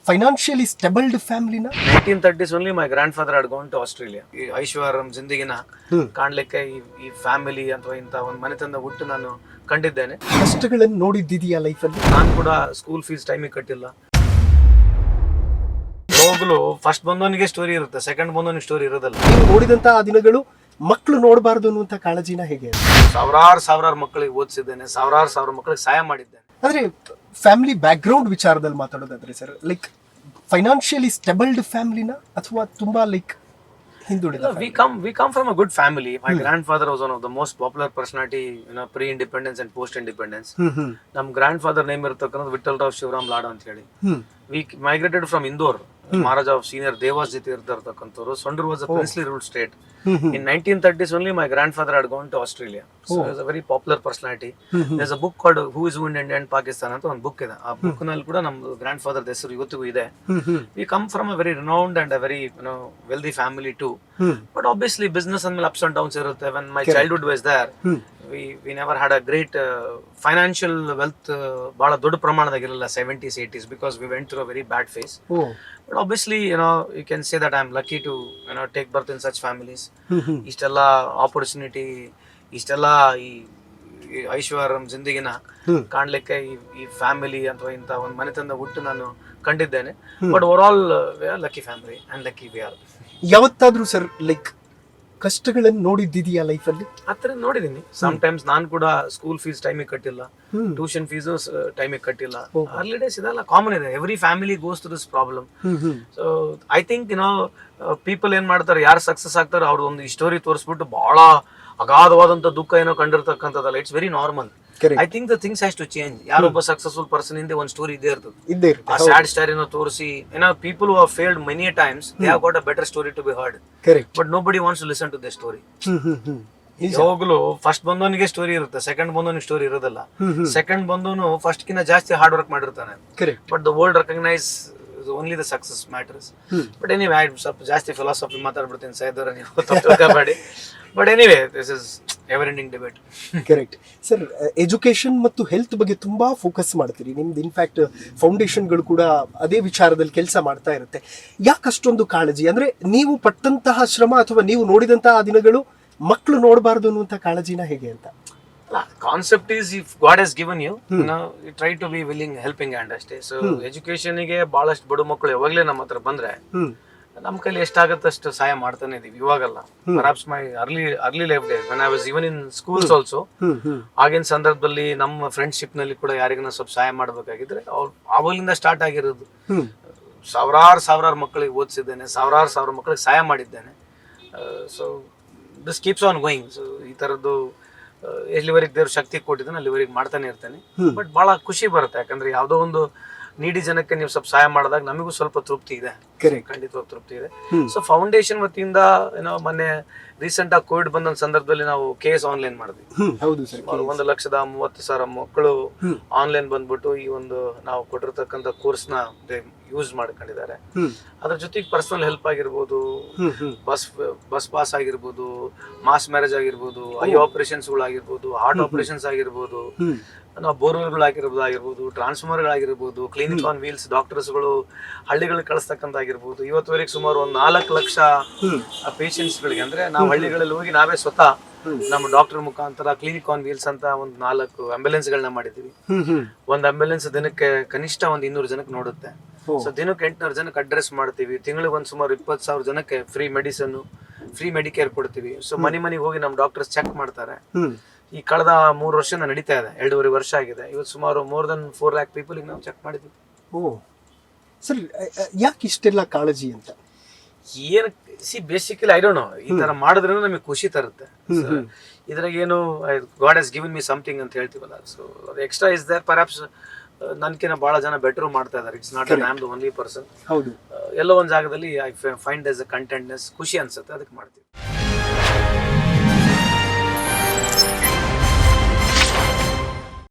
Financially stabled ಫ್ಯಾಮಿಲಿನ 1930s only my grandfather had gone to Australia. ಈ ಐಶ್ವರ್ಯಂ ಜಿಂದಗಿನ ಕಾಣ್ಲಿಕ್ಕೆ ಈ family ಅಥವಾ ಇಂಥ ಒಂದು ಮನೆತನದ ಹುಟ್ಟು ನಾನು ಕಂಡಿದ್ದೇನೆ. ಕಷ್ಟಗಳನ್ನು ನೋಡಿದ್ದಿದೆಯಾ ಲೈಫಲ್ಲಿ? ನಾನು ಕೂಡ ಸ್ಕೂಲ್ ಫೀಸ್ ಟೈಮಿಗೆ ಕಟ್ಟಿಲ್ಲ. ಯಾವಾಗಲೂ ಫಸ್ಟ್ ಬಂದವನಿಗೆ ಸ್ಟೋರಿ ಇರುತ್ತೆ, ಸೆಕೆಂಡ್ ಬಂದವನಿಗೆ ಸ್ಟೋರಿ ಇರೋದಲ್ಲ. ನೀವು ನೋಡಿದಂತ ಆ ದಿನಗಳು ಮಕ್ಕಳು ನೋಡಬಾರ್ದು ಅನ್ನುವಂಥ ಕಾಳಜಿನ ಹೇಗೆ? ಸಾವಿರಾರು ಮಕ್ಕಳಿಗೆ ಓದಿಸಿದ್ದೇನೆ, ಸಾವಿರಾರು ಮಕ್ಕಳಿಗೆ ಸಹಾಯ ಮಾಡಿದ್ದೇನೆ. ಅಂದ್ರೆ ಫ್ಯಾಮಿಲಿ ಬ್ಯಾಕ್ಗ್ರೌಂಡ್ ವಿಚಾರದಲ್ಲಿ ಮಾತಾಡೋದಾದ್ರೆ ಸರ್, ಲೈಕ್ ಫೈನಾನ್ಷಿಯಲಿ ಸ್ಟೆಬಲ್ಡ್ ಫ್ಯಾಮಿಲಿನ ಅಥವಾ ತುಂಬಾ ಲೈಕ್ ಹಿಂದುಳಿದ? We come from a good family. My grandfather was one of the most popular personality, pre-independence and post-independence. ನಮ್ಮ grandfather ನೇಮ್ ಇರತಕ್ಕಂಥದ್ದು ವಿಠಲ್ ರಾವ್ ಶಿವರಾಮ್ ಲಾಡ ಅಂತ ಹೇಳಿ. We migrated from Indore. Maharaja of senior Devas ಜೊತೆ ಇರ್ತಕ್ಕಂಥವ್ರು. Sondur was a princely ruled state. In 1930s only my grandfather had gone to Australia. So he was a very popular personality. There's a book called Who is Who in India and Pakistan ಅಂತ ಒಂದು book ಇದೆ. ಆ book ನಲ್ಲಿ ಕೂಡ ನಮ್ಮ grand father ಹೆಸರು ಇವತ್ತಿಗೂ ಇದೆ. We come from a very renowned and a very wealthy family too. But obviously business ಅಂದ್ಮೇಲೆ ups and downs ಇರುತ್ತೆ. When my childhood was there, we never had a great financial wealth. ಬಹಳ ದೊಡ್ಡ ಪ್ರಮಾಣದಾಗಿರಲಿಲ್ಲ 70s 80s because we went through a very bad phase. But obviously you can say that I'm lucky to take birth in such families. ಇಷ್ಟೆಲ್ಲ opportunity, ಇಷ್ಟೆಲ್ಲ ಈ ಐಶ್ವರ್ಯಂ ಜಿಂದಗಿನ ಕಾಣ್ಲಿಕ್ಕೆ ಈ family ಅಥವಾ ಇಂಥ ಒಂದು ಮನೆತನದ ಹುಟ್ಟು ನಾನು ಕಂಡಿದ್ದೇನೆ. But over all lucky family and lucky we are. ಯಾವತ್ತಾದ್ರೂ ಸರ್ ಲೈಕ್ ಕಷ್ಟಗಳನ್ನು ನೋಡಿದ್ದಿದೆಯಾ ಲೈಫಲ್ಲಿ? ಆತರ ನೋಡಿದೀನಿ. ಸಮ್ ಟೈಮ್ಸ್ ನಾನು ಕೂಡ ಸ್ಕೂಲ್ ಫೀಸ್ ಟೈಮಿಗೆ ಕಟ್ಟಿಲ್ಲ, ಟ್ಯೂಷನ್ ಫೀಸು ಟೈಮಿಗೆ ಕಟ್ಟಿಲ್ಲ. ಅರ್ಲಿ ಡೇಸ್ ಇದೆಲ್ಲ ಕಾಮನ್ ಇದೆ. Every family goes to this problem. So I think people ಏನ್ ಮಾಡ್ತಾರೆ, ಯಾರು ಸಕ್ಸಸ್ ಆಗ್ತಾರೆ ಅವ್ರದ್ದು ಒಂದು ಸ್ಟೋರಿ ತೋರಿಸ್ಬಿಟ್ಟು ಬಹಳ ಅಗಾಧವಾದಂತ ದುಃಖ ಏನೋ ಕಂಡಿರ್ತಕ್ಕಂಥದ್ದಲ್ಲ. It's very normal. I think the things has to change. ಯಾರೊಬ್ಬ ಸಕ್ಸಸ್ಫುಲ್ ಪರ್ಸನ್ ಹಿಂದೆ ಒಂದು ಸ್ಟೋರಿ ಇದ್ದೇ ಇರ್ತದೆ. ಆ ಸ್ಯಾಡ್ ಸ್ಟೋರಿನ ತೋರಿಸಿ people who have failed many times, they have got a better story to be heard. But nobody wants to listen to the story. ಯಾವಾಗಲೂ first ಬಂದವನಿಗೆ ಸ್ಟೋರಿ ಇರುತ್ತೆ, ಸೆಕೆಂಡ್ ಬಂದವನಿಗೆ ಸ್ಟೋರಿ ಇರೋದಲ್ಲ. ಸೆಕೆಂಡ್ ಬಂದವನು ಫಸ್ಟ್ ಕಿನ್ನ ಜಾಸ್ತಿ ಹಾರ್ಡ್ ವರ್ಕ್ ಮಾಡಿರ್ತಾನೆ. But the world recognise only the success matters. But anyway ಸ್ವಲ್ಪ ಜಾಸ್ತಿ ಫಿಲಾಸಫಿ ಮಾತಾಡ್ಬಿಡ್ತೀನಿ ಸೈದರ, ನೀವು ತಪ್ಪಬೇಡಿ. But anyway this is ever ending debate. Correct sir. Education ಮತ್ತು ಹೆಲ್ತ್ ಬಗ್ಗೆ ತುಂಬಾ ಫೋಕಸ್ ಮಾಡ್ತೀರಿ. ನಿಮ್ದು ಇನ್ಫ್ಯಾಕ್ಟ್ ಫೌಂಡೇಶನ್ಗಳು ಕೂಡ ಅದೇ ವಿಚಾರದಲ್ಲಿ ಕೆಲಸ ಮಾಡ್ತಾ ಇರುತ್ತೆ. ಯಾಕೆ ಅಷ್ಟೊಂದು ಕಾಳಜಿ? ಅಂದ್ರೆ ನೀವು ಪಟ್ಟಂತಹ ಶ್ರಮ ಅಥವಾ ನೀವು ನೋಡಿದಂತಹ ದಿನಗಳು ಮಕ್ಕಳು ನೋಡಬಾರ್ದು ಅನ್ನುವಂಥ ಕಾಳಜಿನ ಹೇಗೆ ಅಂತ? Concept is if God has given you try to be willing helping hand ಅಷ್ಟೇ. ಸೊ ಎಜುಕೇಶನ್ಗೆ ಬಹಳಷ್ಟು ಬಡ ಮಕ್ಕಳು ಯಾವಾಗಲೇ ನಮ್ಮ ಹತ್ರ ಬಂದ್ರೆ ನಮ್ಮ ಕೈಲಿ ಎಷ್ಟಾಗತ್ತೆ ಅಷ್ಟು ಸಹಾಯ ಮಾಡ್ತಾನೆ ಇದೀವಿ. ಇವಾಗಲ್ಲ, perhaps my early life days when I was even in schools also, ಆಗಿನ ಸಂದರ್ಭದಲ್ಲಿ ನಮ್ಮ ಫ್ರೆಂಡ್ಶಿಪ್ ನಲ್ಲಿ ಕೂಡ ಯಾರಿಗನ ಸ್ವಲ್ಪ ಸಹಾಯ ಮಾಡ್ಬೇಕಾಗಿದ್ರೆ ಅವ್ರು ಅವಾಗಲಿಂದ ಸ್ಟಾರ್ಟ್ ಆಗಿರೋದು. ಸಾವಿರಾರು ಮಕ್ಕಳಿಗೆ ಓದಿಸಿದ್ದೇನೆ, ಸಾವಿರಾರು ಮಕ್ಕಳಿಗೆ ಸಹಾಯ ಮಾಡಿದ್ದೇನೆ. So this keeps on going. So ಈ ತರದ್ದು ಎಲ್ಲಿವರೆಗೆ ದೇವ್ರ ಶಕ್ತಿ ಕೊಟ್ಟಿದ್ದಾನೆ ಅಲ್ಲಿವರೆಗೆ ಮಾಡ್ತಾನೆ ಇರ್ತಾನೆ. ಬಟ್ ಬಹಳ ಖುಷಿ ಬರುತ್ತೆ, ಯಾಕಂದ್ರೆ ಯಾವ್ದೋ ಒಂದು ನೀಡಿ ಜನಕ್ಕೆ ನೀವು ಸ್ವಲ್ಪ ಸಹಾಯ ಮಾಡಿದಾಗ ನಮಗೂ ಸ್ವಲ್ಪ ತೃಪ್ತಿ ಇದೆ, ಖಂಡಿತವಾಗಿ ತೃಪ್ತಿ ಇದೆ. ಸೊ ಫೌಂಡೇಶನ್ ವತಿಯಿಂದ ಮೊನ್ನೆ ರೀಸೆಂಟ್ ಆಗಿ ಕೋವಿಡ್ ಬಂದ ಸಂದರ್ಭದಲ್ಲಿ ನಾವು ಕೇಸ್ ಆನ್ಲೈನ್ ಮಾಡಿದ್ವಿ. 1,30,30,000 ಮಕ್ಕಳು ಆನ್ಲೈನ್ ಬಂದ್ಬಿಟ್ಟು ಈ ಒಂದು ನಾವು ಕೊಟ್ಟಿರ್ತಕ್ಕಂಥ ಕೋರ್ಸ್ ನ ಯೂಸ್ ಮಾಡ್ಕೊಂಡಿದ್ದಾರೆ. ಅದ್ರ ಜೊತೆಗೆ ಪರ್ಸನಲ್ ಹೆಲ್ಪ್ ಆಗಿರ್ಬೋದು, ಬಸ್ ಪಾಸ್ ಆಗಿರ್ಬೋದು, ಮಾಸ್ ಮ್ಯಾರೇಜ್ ಆಗಿರ್ಬೋದು, ಐ ಆಪರೇಷನ್ಸ್ ಗಳಾಗಿರ್ಬೋದು, ಹಾರ್ಟ್ ಆಪರೇಷನ್ಸ್ ಆಗಿರ್ಬೋದು, ಬೋರ್ವೆಲ್ ಆಗಿರ್ಬೋದು, ಟ್ರಾನ್ಸ್ಫಾರ್ಮರ್ಗಳಾಗಿರ್ಬೋದು, ಕ್ಲಿನಿಕ್ ಆನ್ ವೀಲ್ಸ್ ಡಾಕ್ಟರ್ಸ್ಗಳು ಹಳ್ಳಿಗಳಿಗೆ ಕಳಿಸ್ತಕ್ಕಂಥ ಆಗಿರ್ಬೋದು. ಇವತ್ತುವರೆಗೆ ಸುಮಾರು ಒಂದು 4 ಲಕ್ಷ ಪೇಷಂಟ್ಸ್ ಗಳಿಗೆ, ಅಂದ್ರೆ ನಾವು ಹಳ್ಳಿಗಳಲ್ಲಿ ಹೋಗಿ ನಾವೇ ಸ್ವತಃ ನಮ್ಮ ಡಾಕ್ಟರ್ ಮುಖಾಂತರ ಕ್ಲಿನಿಕ್ ಆನ್ ವೀಲ್ಸ್ ಅಂತ ಒಂದು 4 ಆಂಬ್ಯುಲೆನ್ಸ್ ಗಳನ್ನ ಮಾಡಿದೀವಿ. ಒಂದು ಆಂಬ್ಯುಲೆನ್ಸ್ ದಿನಕ್ಕೆ ಕನಿಷ್ಠ ಒಂದು 200 ಜನಕ್ಕೆ ನೋಡುತ್ತೆ. ಸೊ ದಿನಕ್ಕೆ 800 ಜನಕ್ಕೆ ಅಡ್ರೆಸ್ ಮಾಡ್ತೀವಿ. ತಿಂಗಳಿಗೆ ಒಂದು ಸುಮಾರು 20,000 ಜನಕ್ಕೆ ಫ್ರೀ ಮೆಡಿಸನ್, ಫ್ರೀ ಮೆಡಿಕೇರ್ ಕೊಡ್ತೀವಿ. ಸೊ ಮನೆಗೆ ಹೋಗಿ ನಮ್ಮ ಡಾಕ್ಟರ್ಸ್ ಚೆಕ್ ಮಾಡ್ತಾರೆ. ಈ ಕಳೆದ 3 ವರ್ಷ ನಡೀತಾ ಇದೆ, 2.5 ವರ್ಷ ಆಗಿದೆ. ಇವತ್ತು ಸುಮಾರು ಮೋರ್ ದನ್ 4 lakh ಪೀಪಲ್ ನಾವು ಚೆಕ್ ಮಾಡಿದ್ವಿ. ಸರ್, ಯಾಕೆ ಇಷ್ಟೆಲ್ಲ ಕಾಳಜಿ ಅಂತ? ಏನ್ ಬೇಸಿಕಲಿ ಐ ಡೋಂಟ್ ನೋ, ಈ ತರ ಮಾಡಿದ್ರೆ ನಮಗೆ ಖುಷಿ ತರುತ್ತೆ. ಇದ್ರಾಗ ಏನು God has given me something ಅಂತ ಹೇಳ್ತೀವಲ್ಲ, ಸೊ ಅದು ಎಕ್ಸ್ಟ್ರಾ ಇಸ್ ದೇರ್. ಪರ್ಹ್ಯಾಪ್ಸ್ ನನ್ಕಿನ್ನ ಬಹಳ ಜನ ಬೆಟರ್ ಮಾಡ್ತಾ ಇದಾರೆ. It's not I am the only person. ಎಲ್ಲೋ ಒಂದ್ ಜಾಗದಲ್ಲಿ I find as a contentness, ಖುಷಿ ಅನ್ಸುತ್ತೆ, ಅದಕ್ಕೆ ಮಾಡ್ತೀವಿ.